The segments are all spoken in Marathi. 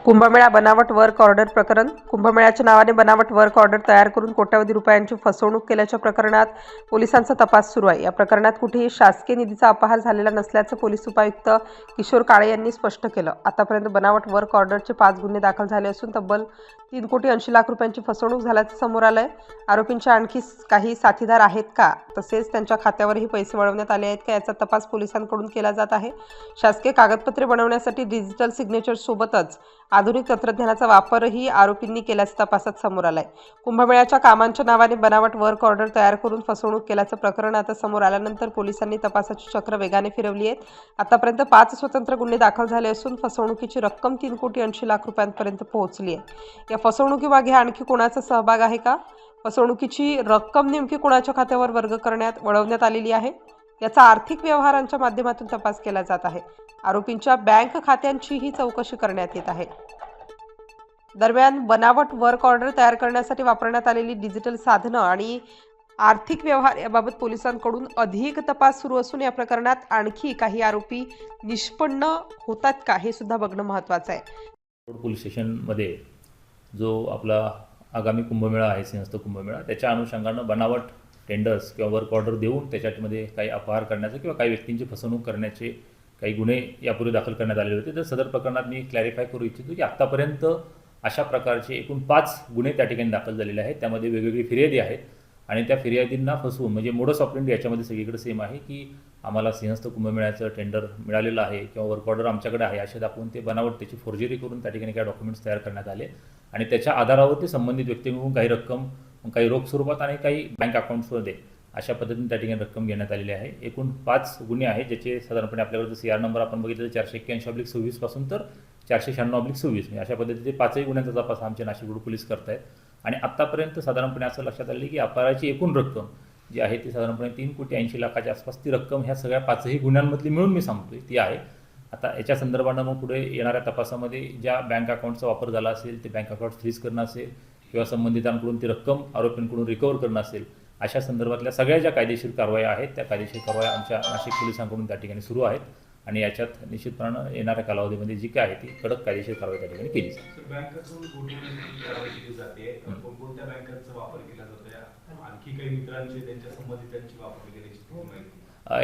कुंभमेळा बनावट वर्क ऑर्डर प्रकरण. कुंभमेळ्याच्या नावाने बनावट वर्क ऑर्डर तयार करून कोट्यवधी रुपयांची फसवणूक केल्याच्या प्रकरणात पोलिसांचा तपास सुरू आहे. या प्रकरणात कुठेही शासकीय निधीचा अपहार झालेला नसल्याचं पोलीस उपायुक्त किशोर काळे यांनी स्पष्ट केलं. आतापर्यंत बनावट वर्क ऑर्डरचे 5 गुन्हे दाखल झाले असून तब्बल 3,80,00,000 रुपयांची फसवणूक झाल्याचं समोर आलंय. आरोपींच्या आणखी काही साथीदार आहेत का, तसेच त्यांच्या खात्यावरही पैसे वळवण्यात आले आहेत का, याचा तपास पोलिसांकडून केला जात आहे. शासकीय कागदपत्रे बनवण्यासाठी डिजिटल सिग्नेचर सोबतच आधुनिक तंत्रज्ञानाचा वापरही आरोपींनी केल्याचं तपासात समोर आलंय. कुंभमेळ्याच्या कामांच्या नावाने बनावट वर्क ऑर्डर तयार करून फसवणूक केल्याचं प्रकरण आता समोर आल्यानंतर पोलिसांनी तपासाची चक्र वेगाने फिरवली आहेत. आतापर्यंत 5 स्वतंत्र गुन्हे दाखल झाले असून फसवणुकीची रक्कम 3,80,00,000 रुपयांपर्यंत पोहोचली आहे. या फसवणुकीमागे आणखी कोणाचा सहभाग आहे का, फसवणुकीची रक्कम नेमकी कोणाच्या खात्यावर वळवण्यात आलेली आहे, याचा आर्थिक व्यवहारांच्या माध्यमातून तपास केला जात आहे. आरोपींच्या बँक खात्यांचीही चौकशी करण्यात येत आहे. दरम्यान बनावट वर्क ऑर्डर तयार करण्यासाठी वापरण्यात आलेली डिजिटल साधनं आणि आर्थिक व्यवहार याबाबत पोलिसांकडून अधिक तपास सुरू असून या प्रकरणात आणखी काही आरोपी निष्पन्न होतात का, हे सुद्धा बघणं महत्त्वाचं आहे. पोलीस स्टेशनमध्ये जो आपला आगामी कुंभमेळा आहे, सिंहस्थ कुंभमेळा, त्याच्या अनुषंगानं बनावट टेंडर्स किंवा वर्क ऑर्डर देऊन त्याच्यामध्ये काही अपहार करण्याचं किंवा काही व्यक्तींची फसवणूक करण्याचे काही गुन्हे यापूर्वी दाखल करण्यात आलेले होते. तर सदर प्रकरणात मी क्लॅरिफाय करू इच्छितो की आत्तापर्यंत अशा प्रकारचे एकूण 5 गुन्हे त्या ठिकाणी दाखल झालेले आहेत. त्यामध्ये वेगवेगळी फिर्यादी आहेत आणि त्या फिर्यादींना फसवून, म्हणजे मोडस ऑपरेंडी याच्यामध्ये सगळीकडे सेम आहे की आम्हाला सिंहस्थ कुंभमेळ्याचं टेंडर मिळालेलं आहे किंवा वर्क ऑर्डर आमच्याकडे आहे असे दाखवून ते बनावट त्याची फोर्जरी करून त्या ठिकाणी काही डॉक्युमेंट्स तयार करण्यात आले आणि त्याच्या आधारावर ते संबंधित व्यक्तीकडून काही रक्कम, काही रोख स्वरूपात आणि काही बँक अकाउंट्समध्ये अशा पद्धतीने त्या ठिकाणी रक्कम घेण्यात आलेली आहे. एकूण 5 गुन्हे आहेत, ज्याचे साधारणपणे आपल्याकडे CR नंबर आपण बघितलं तर 481/26 पासून तर 496/26 म्हणजे अशा पद्धतीचे 5ही गुन्ह्यांचा तपास आमचे नाशिक रोड पोलीस करत आहेत. आणि आत्तापर्यंत साधारणपणे असं लक्षात आलं की अपहाराची एकूण रक्कम जी आहे ती साधारणपणे 3,80,00,000 आसपास ती रक्कम ह्या सगळ्या 5ही गुन्ह्यांमधली मिळून मी सांगतोय ती आहे. आता याच्या संदर्भानं मग पुढे येणाऱ्या तपासामध्ये ज्या बँक अकाउंटचा वापर झाला असेल ते बँक अकाउंट फ्रीज करणं असेल किंवा संबंधितांकडून ती रक्कम आरोपींकडून रिकवर करणं असेल, अशा संदर्भातल्या सगळ्या ज्या कायदेशीर कारवाया आहेत त्या कायदेशीर कारवाया आमच्या नाशिक पोलिसांकडून त्या ठिकाणी सुरू आहेत आणि याच्यात निश्चितपणे येणाऱ्या कालावधीमध्ये जी काय आहे ती कडक कायदेशीर कारवाई त्या ठिकाणी केली जाते.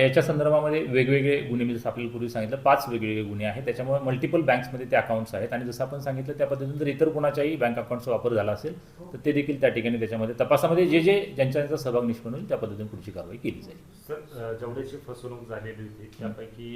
याच्या संदर्भामध्ये वेगवेगळे गुन्हे, मी जसं आपल्याला पूर्वी सांगितलं 5 वेगवेगळे गुन्हे आहेत. त्याच्यामुळे मल्टिपल बँक्समध्ये ते अकाउंट्स आहेत आणि जसं आपण सांगितलं त्या पद्धतीने जर इतर कोणाच्याही बँक अकाउंटचा वापर झाला असेल तर ते देखील त्या ठिकाणी त्याच्यामध्ये तपासामध्ये ज्यांचा सहभाग निष्पन्न होईल त्या पद्धतीने पुढची कारवाई केली जाईल. सर, जेवढीची फसवणूक झालेली होती त्यापैकी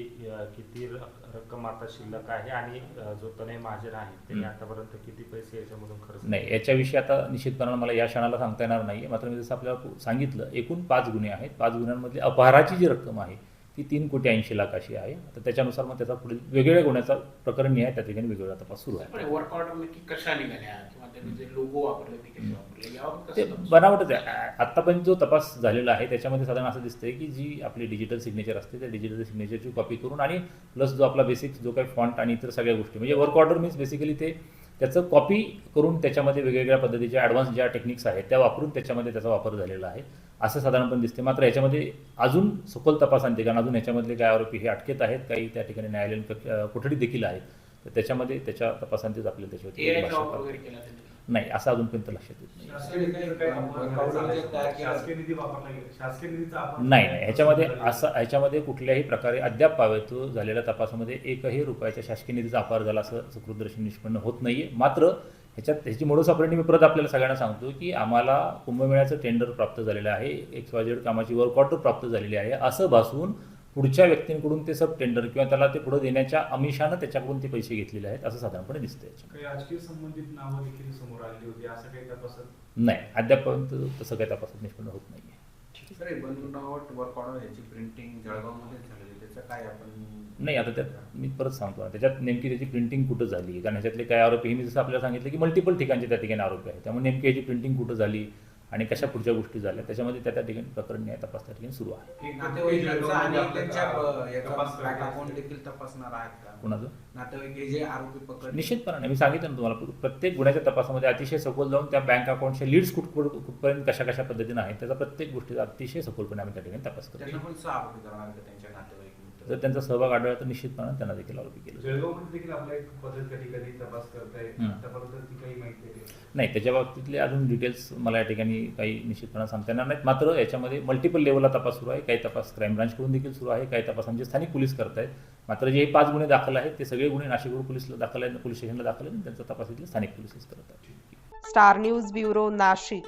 किती रक्कम आता शिल्लक आहे आणि जो तनय महाजन आहे त्यांनी आतापर्यंत किती पैसे याच्यामधून खर्च? नाही, याच्याविषयी आता निश्चितपणे मला या क्षणाला सांगता येणार नाही. मात्र मी जसं आपल्याला सांगितलं एकूण 5 गुन्हे आहेत. 5 गुन्ह्यांमधली अपहाराची जी रक्कम आहे ती 3,80,00,000 अशी आहे. तर त्याच्यानुसार मग त्याचा पुढे वेगवेगळ्या गुन्ह्याचा प्रकरण आहे, त्या ठिकाणी वेगवेगळा तपास सुरू आहे. वर्क ऑर्डर नक्की कशा निघाल्या किंवा त्यांनी जे लोगो वापरले ते कसे वापरले यावर ते बनावटच आहे. आत्तापर्यंत जो तपास झालेला आहे त्याच्यामध्ये साधारण असं दिसतंय की जी आपली डिजिटल सिग्नेचर असते त्या डिजिटल सिग्नेचरची कॉपी करून आणि प्लस जो आपला बेसिक जो काही फॉन्ट आणि इतर सगळ्या गोष्टी, म्हणजे वर्क ऑर्डर मीन्स बेसिकली ते त्याचं कॉपी करून त्याच्यामध्ये वेगवेगळ्या पद्धतीच्या ॲडव्हान्स ज्या टेक्निक्स आहेत त्या वापरून त्याच्यामध्ये त्याचा वापर झालेला आहे असं साधारणपणे दिसते. मात्र याच्यामध्ये अजून सखोल तपासांती, कारण अजून याच्यामधले काही आरोपी हे अटकेत आहेत, काही त्या ठिकाणी न्यायालयीन कोठडी देखील आहे. तर त्याच्यामध्ये त्याच्या तपासांतीच आपल्याला त्याच्यावरती नाही असं अजूनपर्यंत लक्षात येत नाही. नाही, ह्याच्यामध्ये कुठल्याही प्रकारे अद्याप पावेतो झालेल्या तपासामध्ये 1ही रुपयाच्या शासकीय निधीचा अपहार झाला असं सुकृतदर्शी निष्पन्न होत नाहीये. मात्र ह्याची मोडस ऑपरेंडी मी परत आपल्याला सगळ्यांना सांगतो की आम्हाला कुंभमेळ्याचं टेंडर प्राप्त झालेलं आहे, XYZ कामाची वर्क ऑर्डर प्राप्त झालेली आहे असं भासून पुढच्या व्यक्तींकडून ते सब टेंडर किंवा त्याला ते पुढे देण्याच्या आमिषानं त्याच्याकडून ते पैसे घेतलेले आहेत असं साधारणपणे दिसतंय. काही राजकीय संबंधित नावं देखील समोर आली होती, असं काही तपासात नाही, अद्यापर्यंत तसं काही तपासात निष्पन्न होत नाहीये. सर, बनावट वर्क ऑर्डर याची प्रिंटिंग जळगावमध्ये झालेली, त्याचं काय आपण? नाही, आता त्यात मी परत सांगतो त्याच्यात नेमकी त्याची प्रिंटिंग कुठं झाली, कारण ह्याच्यातले काय आरोपी मी जसं आपल्याला सांगितलं की मल्टिपल ठिकाणचे त्या ठिकाणी आरोपी आहेत. त्यामुळे नेमकी याची प्रिंटिंग कुठं झाली आणि कशा पुढच्या गोष्टी झाल्या त्याच्यामध्ये त्या ठिकाणी प्रकरण न्याय तपास त्या ठिकाणी सुरू आहे. कोणाचं नातेवाईक जे आरोपी पकड? निश्चितपणे मी सांगितलं ना तुम्हाला, प्रत्येक गुन्ह्याच्या तपासामध्ये अतिशय सखोल जाऊन त्या बँक अकाउंटच्या लीड्स कुठपर्यंत कशा पद्धतीने आहेत त्याचा प्रत्येक गोष्टीचा अतिशय सखोलपणे आम्ही त्या ठिकाणी तपास करतो. जर त्यांचा सहभाग आढळला तर निश्चितपणे त्यांना देखील आरोपी केलं जाईल. जळगावमध्ये देखील आपला एक पद्धत कधी कधी तपास करताय हं. आतापर्यंत ती काही माहिती आहे? नाही, त्याच्या बाबतीतले अजून डिटेल्स मला या ठिकाणी काही निश्चितपणे सांगता येणार नाहीत. मात्र याच्यामध्ये मल्टिपल लेवलला तपास सुरू आहे. काही तपास क्राईम ब्रांचकडून देखील सुरू आहे, काही तपास आमचे स्थानिक पोलीस करत आहेत. मात्र जे 5 गुन्हे दाखल आहेत ते सगळे गुन्हे नाशिक रोड पोलीसला दाखल आहेत, पोलीस स्टेशनला दाखल आहेत. त्यांचा तपास इथले स्थानिक पोलीसच करत आहेत. Star news bureau Nashik.